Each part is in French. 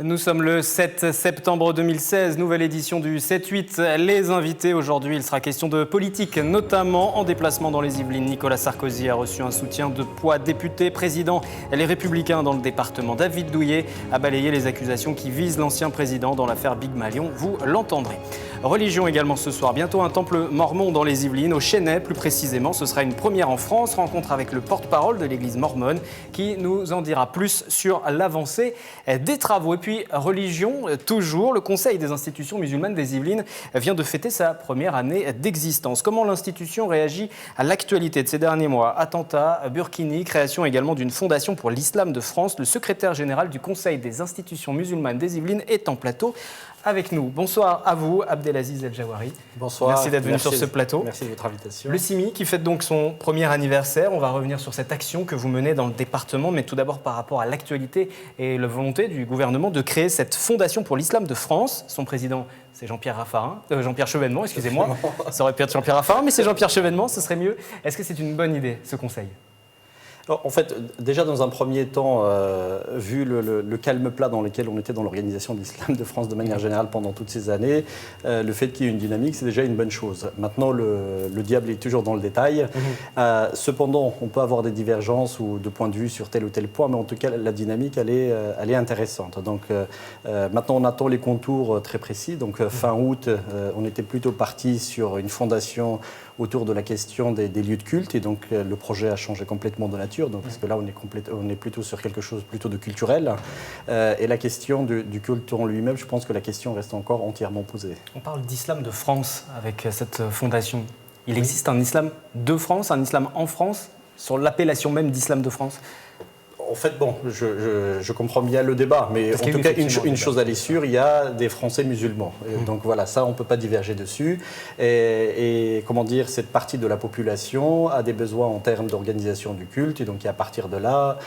Nous sommes le 7 septembre 2016, nouvelle édition du 7-8. Les invités aujourd'hui, il sera question de politique, notamment en déplacement dans les Yvelines. Nicolas Sarkozy a reçu un soutien de poids. Député, président, les Républicains dans le département. David Douillet a balayé les accusations qui visent l'ancien président dans l'affaire Big Malion. Vous l'entendrez. Religion également ce soir. Bientôt un temple mormon dans les Yvelines, au Chesnay plus précisément. Ce sera une première en France. Rencontre avec le porte-parole de l'église mormone qui nous en dira plus sur l'avancée des travaux. Et puis religion, toujours, le Conseil des institutions musulmanes des Yvelines vient de fêter sa première année d'existence. Comment l'institution réagit à l'actualité de ces derniers mois? Attentats, Burkini, création également d'une fondation pour l'islam de France. Le secrétaire général du Conseil des institutions musulmanes des Yvelines est en plateau avec nous. Bonsoir à vous, Abdelaziz El Jawari. Bonsoir. Merci d'être venu sur ce plateau. Merci de votre invitation. Le CIMI qui fête donc son premier anniversaire. On va revenir sur cette action que vous menez dans le département, mais tout d'abord par rapport à l'actualité et la volonté du gouvernement de créer cette fondation pour l'islam de France. Son président, c'est Jean-Pierre Chevènement, excusez-moi. Ça aurait pu être Jean-Pierre Raffarin, mais c'est Jean-Pierre Chevènement, ce serait mieux. Est-ce que c'est une bonne idée, ce conseil ? En fait, déjà dans un premier temps, vu le calme plat dans lequel on était dans l'organisation de l'islam de France de manière générale pendant toutes ces années, le fait qu'il y ait une dynamique, c'est déjà une bonne chose. Maintenant, le diable est toujours dans le détail. Cependant, on peut avoir des divergences ou de points de vue sur tel ou tel point, mais en tout cas, la dynamique, elle est intéressante. Donc maintenant, on attend les contours très précis. Donc fin août, on était plutôt parti sur une fondation autour de la question des lieux de culte, et donc le projet a changé complètement de nature, donc, parce que là on est plutôt sur quelque chose plutôt de culturel, et la question du culte en lui-même, je pense que la question reste encore entièrement posée. On parle d'islam de France avec cette fondation. Il existe un islam de France, un islam en France, sur l'appellation même d'islam de France ? En fait, bon, je comprends bien le débat, mais en tout cas, une chose elle est sûre, il y a des Français musulmans. Donc voilà, ça, on ne peut pas diverger dessus. Et comment dire, cette partie de la population a des besoins en termes d'organisation du culte. Et donc, à partir de là,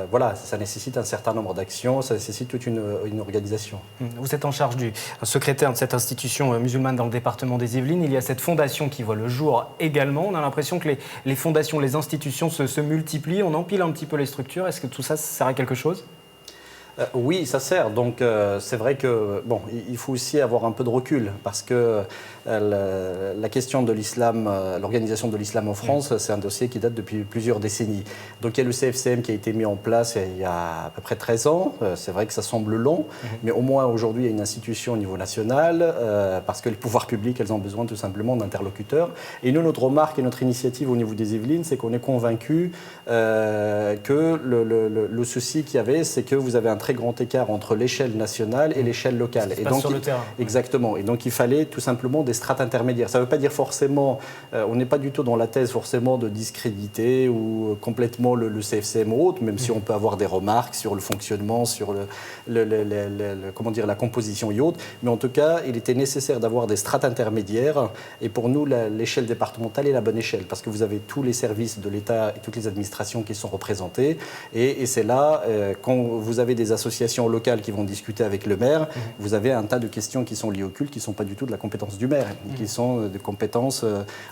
voilà, ça nécessite un certain nombre d'actions, ça nécessite toute une organisation. Vous êtes en charge du secrétaire de cette institution musulmane dans le département des Yvelines. Il y a cette fondation qui voit le jour également. On a l'impression que les fondations, les institutions se multiplient. On empile un petit peu les structures. Est-ce que tout ça sert à quelque chose ? Oui, ça sert. Donc c'est vrai que bon, il faut aussi avoir un peu de recul parce que la question de l'islam, l'organisation de l'islam en France, c'est un dossier qui date depuis plusieurs décennies. Donc il y a le CFCM qui a été mis en place il y a à peu près 13 ans. C'est vrai que ça semble long, mais au moins aujourd'hui il y a une institution au niveau national parce que les pouvoirs publics, elles ont besoin tout simplement d'interlocuteurs. Et nous, notre remarque et notre initiative au niveau des Yvelines, c'est qu'on est convaincus que le souci qu'il y avait, c'est que vous avez un très grand écart entre l'échelle nationale et l'échelle locale. Ça se passe sur le terrain. Exactement. Et donc il fallait tout simplement des strates intermédiaires. Ça ne veut pas dire forcément, on n'est pas du tout dans la thèse forcément de discréditer ou complètement le CFCM ou autre, même si on peut avoir des remarques sur le fonctionnement, sur comment dire, la composition et autres. Mais en tout cas, il était nécessaire d'avoir des strates intermédiaires. Et pour nous, l'échelle départementale est la bonne échelle parce que vous avez tous les services de l'État et toutes les administrations qui sont représentées. Et c'est là, quand vous avez des associations locales qui vont discuter avec le maire, vous avez un tas de questions qui sont liées au culte, qui ne sont pas du tout de la compétence du maire, qui sont des compétences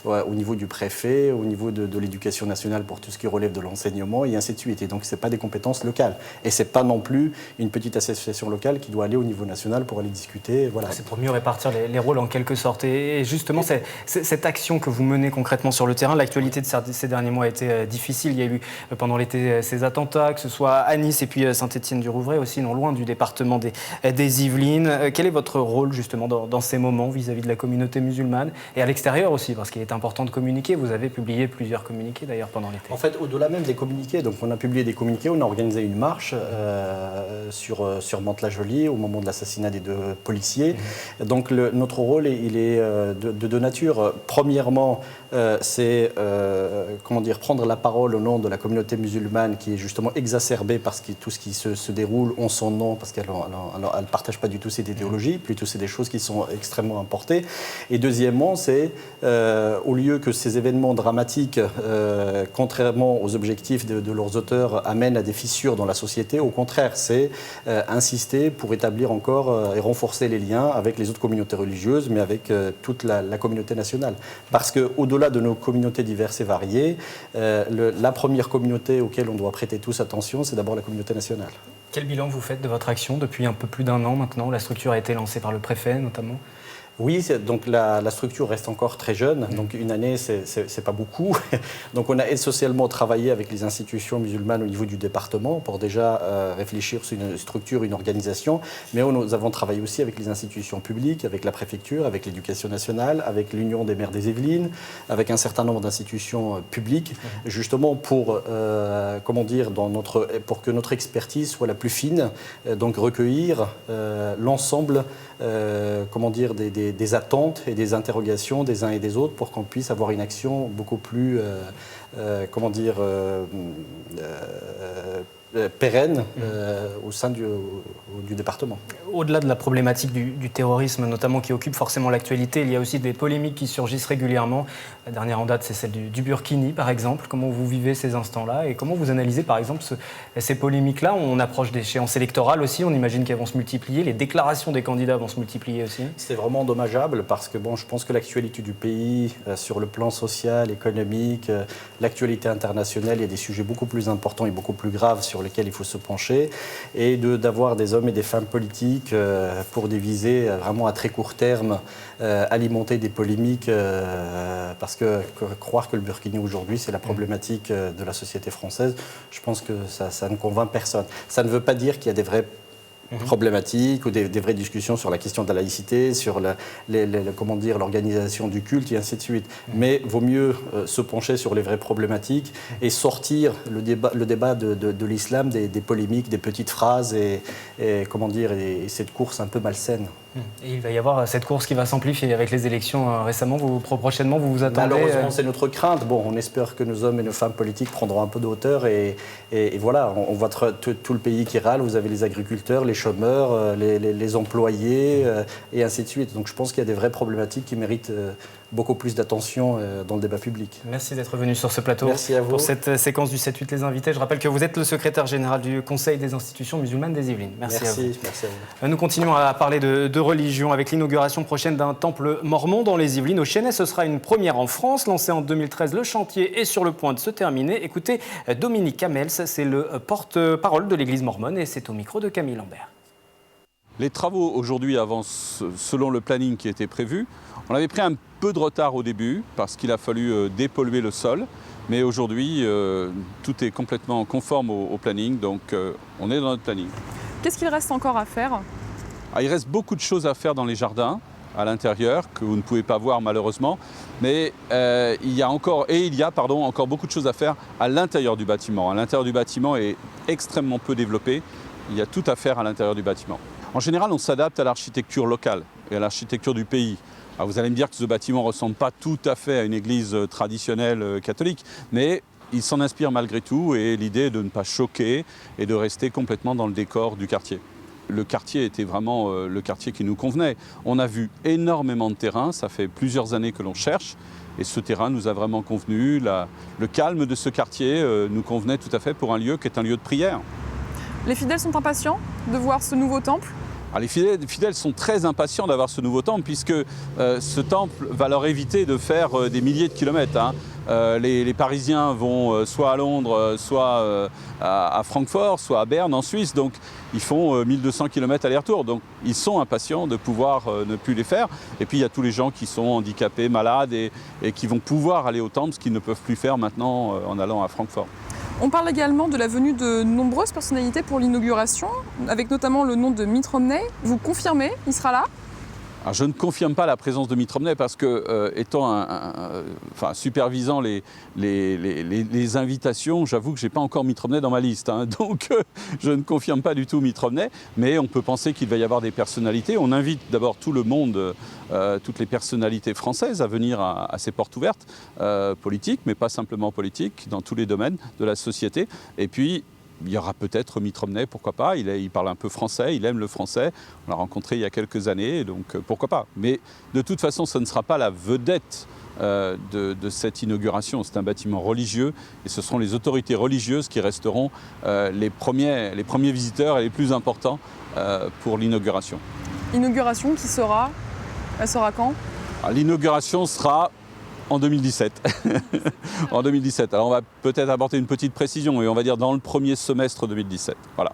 au niveau du préfet, au niveau de l'éducation nationale pour tout ce qui relève de l'enseignement, et ainsi de suite. Et donc, ce n'est pas des compétences locales. Et ce n'est pas non plus une petite association locale qui doit aller au niveau national pour aller discuter. Voilà. C'est pour mieux répartir les rôles en quelque sorte. Et justement, cette action que vous menez concrètement sur le terrain, l'actualité de ces derniers mois a été difficile. Il y a eu pendant l'été ces attentats, que ce soit à Nice et puis Saint-Étienne-du-Rouvray aussi, non loin du département des Yvelines. Quel est votre rôle justement dans ces moments vis-à-vis de la communauté musulmane et à l'extérieur aussi, parce qu'il est important de communiquer. Vous avez publié plusieurs communiqués d'ailleurs pendant l'été. En fait, au-delà même des communiqués, donc on a publié des communiqués, on a organisé une marche sur Mantes-la-Jolie au moment de l'assassinat des 2 policiers. Donc notre rôle, il est de 2 natures. Premièrement, c'est comment dire, prendre la parole au nom de la communauté musulmane qui est justement exacerbée parce que tout ce qui se déroule ont son nom, parce qu'elle ne partage pas du tout cette idéologie, plutôt c'est des choses qui sont extrêmement importées. Et deuxièmement, c'est au lieu que ces événements dramatiques, contrairement aux objectifs de leurs auteurs, amènent à des fissures dans la société, au contraire, c'est insister pour établir encore et renforcer les liens avec les autres communautés religieuses, mais avec toute la communauté nationale. Parce qu'au-delà de nos communautés diverses et variées, la première communauté auquel on doit prêter tous attention, c'est d'abord la communauté nationale. Quel bilan vous faites de votre action depuis un peu plus d'1 an maintenant? La structure a été lancée par le préfet notamment. Oui, donc la structure reste encore très jeune, donc une année, c'est pas beaucoup. Donc on a essentiellement travaillé avec les institutions musulmanes au niveau du département pour déjà réfléchir sur une structure, une organisation, mais nous avons travaillé aussi avec les institutions publiques, avec la préfecture, avec l'éducation nationale, avec l'Union des maires des Yvelines, avec un certain nombre d'institutions publiques, justement pour, pour que notre expertise soit la plus fine, donc recueillir l'ensemble des attentes et des interrogations des uns et des autres pour qu'on puisse avoir une action beaucoup plus, pérenne au sein du département. Au-delà de la problématique du terrorisme, notamment qui occupe forcément l'actualité, il y a aussi des polémiques qui surgissent régulièrement. La dernière en date, c'est celle du Burkini, par exemple. Comment vous vivez ces instants-là et comment vous analysez, par exemple, ces polémiques-là? On approche d'échéances électorales aussi, on imagine qu'elles vont se multiplier. Les déclarations des candidats vont se multiplier aussi. C'est vraiment dommageable parce que je pense que l'actualité du pays, sur le plan social, économique, l'actualité internationale, il y a des sujets beaucoup plus importants et beaucoup plus graves sur lesquels il faut se pencher, et d'avoir des hommes et des femmes politiques pour des visées vraiment à très court terme, alimenter des polémiques, parce que croire que le Burkini aujourd'hui c'est la problématique de la société française, je pense que ça ne convainc personne. Ça ne veut pas dire qu'il y a des vraies problématiques ou des vraies discussions sur la question de la laïcité, sur l'organisation du culte et ainsi de suite. Mais vaut mieux se pencher sur les vraies problématiques et sortir le débat de l'islam des polémiques, des petites phrases et cette course un peu malsaine. Et il va y avoir cette course qui va s'amplifier avec les élections prochainement, vous vous attendez? Malheureusement, c'est notre crainte. On espère que nos hommes et nos femmes politiques prendront un peu de hauteur et voilà, on voit tout le pays qui râle. Vous avez les agriculteurs, les chômeurs, les employés et ainsi de suite. Donc je pense qu'il y a des vraies problématiques qui méritent beaucoup plus d'attention dans le débat public. Merci d'être venu sur ce plateau. Merci à vous. Pour cette séquence du 7-8 Les Invités. Je rappelle que vous êtes le secrétaire général du Conseil des institutions musulmanes des Yvelines. Merci à vous. Merci à vous. Nous continuons à parler de religion avec l'inauguration prochaine d'un temple mormon dans les Yvelines. Au Chesnay, ce sera une première en France. Lancé en 2013, le chantier est sur le point de se terminer. Écoutez, Dominique Camels, c'est le porte-parole de l'église mormone et c'est au micro de Camille Lambert. Les travaux aujourd'hui avancent selon le planning qui était prévu. On avait pris un peu de retard au début parce qu'il a fallu dépolluer le sol. Mais aujourd'hui, tout est complètement conforme au planning, donc on est dans notre planning. Qu'est-ce qu'il reste encore à faire? Il reste beaucoup de choses à faire dans les jardins, à l'intérieur, que vous ne pouvez pas voir malheureusement. Mais il y a encore beaucoup de choses à faire à l'intérieur du bâtiment. L'intérieur du bâtiment est extrêmement peu développé. Il y a tout à faire à l'intérieur du bâtiment. En général, on s'adapte à l'architecture locale et à l'architecture du pays. Alors vous allez me dire que ce bâtiment ne ressemble pas tout à fait à une église traditionnelle catholique, mais il s'en inspire malgré tout et l'idée est de ne pas choquer et de rester complètement dans le décor du quartier. Le quartier était vraiment le quartier qui nous convenait. On a vu énormément de terrain, ça fait plusieurs années que l'on cherche et ce terrain nous a vraiment convenu. Le calme de ce quartier nous convenait tout à fait pour un lieu qui est un lieu de prière. Les fidèles sont impatients de voir ce nouveau temple? Les fidèles sont très impatients d'avoir ce nouveau temple puisque ce temple va leur éviter de faire des milliers de kilomètres. Les Parisiens vont soit à Londres, soit à Francfort, soit à Berne en Suisse. Donc ils font 1200 km aller-retour. Donc ils sont impatients de pouvoir ne plus les faire. Et puis il y a tous les gens qui sont handicapés, malades et qui vont pouvoir aller au temple, ce qu'ils ne peuvent plus faire maintenant en allant à Francfort. On parle également de la venue de nombreuses personnalités pour l'inauguration, avec notamment le nom de Mitt Romney. Vous confirmez, il sera là? Alors, je ne confirme pas la présence de Mitt Romney parce que, supervisant les invitations, j'avoue que je n'ai pas encore Mitt Romney dans ma liste. Donc, je ne confirme pas du tout Mitt Romney, mais on peut penser qu'il va y avoir des personnalités. On invite d'abord tout le monde, toutes les personnalités françaises à venir à ces portes ouvertes, politiques, mais pas simplement politiques, dans tous les domaines de la société. Et puis, il y aura peut-être Mitt Romney, pourquoi pas, il parle un peu français, il aime le français, on l'a rencontré il y a quelques années, donc pourquoi pas. Mais de toute façon, ce ne sera pas la vedette de cette inauguration, c'est un bâtiment religieux et ce seront les autorités religieuses qui resteront les premiers visiteurs et les plus importants pour l'inauguration. Inauguration elle sera quand? L'inauguration sera en 2017. En 2017. Alors on va peut-être apporter une petite précision, mais on va dire dans le premier semestre 2017. Voilà.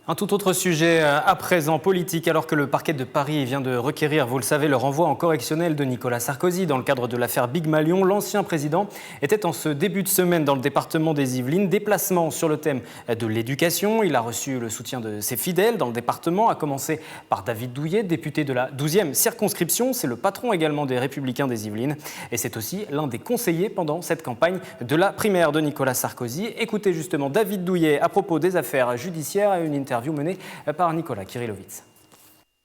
Un tout autre sujet à présent, politique, alors que le parquet de Paris vient de requérir, vous le savez, le renvoi en correctionnel de Nicolas Sarkozy dans le cadre de l'affaire Big Malion. L'ancien président était en ce début de semaine dans le département des Yvelines. Déplacement sur le thème de l'éducation. Il a reçu le soutien de ses fidèles dans le département, à commencer par David Douillet, député de la 12e circonscription. C'est le patron également des Républicains des Yvelines. Et c'est aussi l'un des conseillers pendant cette campagne de la primaire de Nicolas Sarkozy. Écoutez justement David Douillet à propos des affaires judiciaires et une interview menée par Nicolas Kyrilovitz.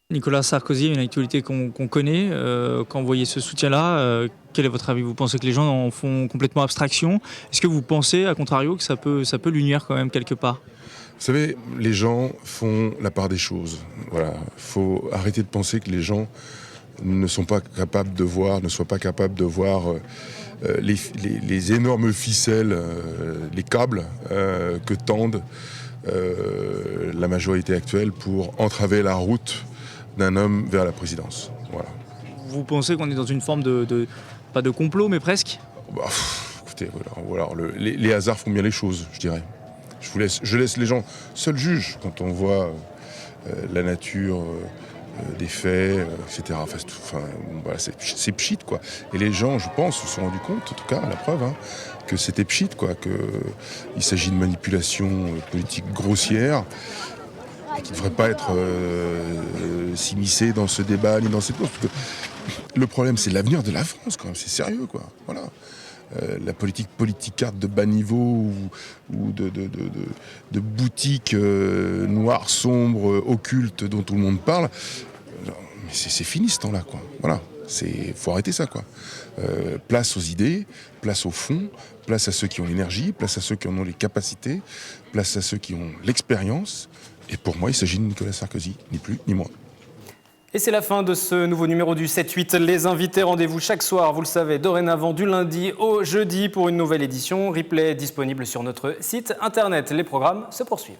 Nicolas Sarkozy, une actualité qu'on connaît. Quand vous voyez ce soutien-là, quel est votre avis? Vous pensez que les gens en font complètement abstraction? Est-ce que vous pensez, à contrario, que ça peut lui nuire quand même quelque part? Vous savez, les gens font la part des choses. Voilà. Il faut arrêter de penser que les gens ne sont pas capables de voir, les énormes ficelles, les câbles que tendent la majorité actuelle pour entraver la route d'un homme vers la présidence. Voilà. Vous pensez qu'on est dans une forme pas de complot, mais presque? Écoutez, voilà, les hasards font bien les choses, je dirais. Je laisse les gens seuls juges quand on voit la nature des faits, etc. Voilà, c'est pchit, quoi. Et les gens, je pense, se sont rendus compte, en tout cas, la preuve, que c'était pchit, quoi, qu'il s'agit de manipulation politique grossière et qui ne devrait pas être s'immiscer dans ce débat ni dans cette cause. Parce que le problème, c'est l'avenir de la France, quand même. C'est sérieux, quoi. Voilà. La politicarde de bas niveau ou de boutiques noires, sombres, occultes dont tout le monde parle, mais c'est fini ce temps-là, quoi. Voilà. Faut arrêter ça, quoi. Place aux idées, place au fond, place à ceux qui ont l'énergie, place à ceux qui en ont les capacités, place à ceux qui ont l'expérience. Et pour moi, il s'agit de Nicolas Sarkozy, ni plus ni moins. Et c'est la fin de ce nouveau numéro du 7-8. Les invités, rendez-vous chaque soir, vous le savez, dorénavant du lundi au jeudi pour une nouvelle édition. Replay disponible sur notre site internet. Les programmes se poursuivent.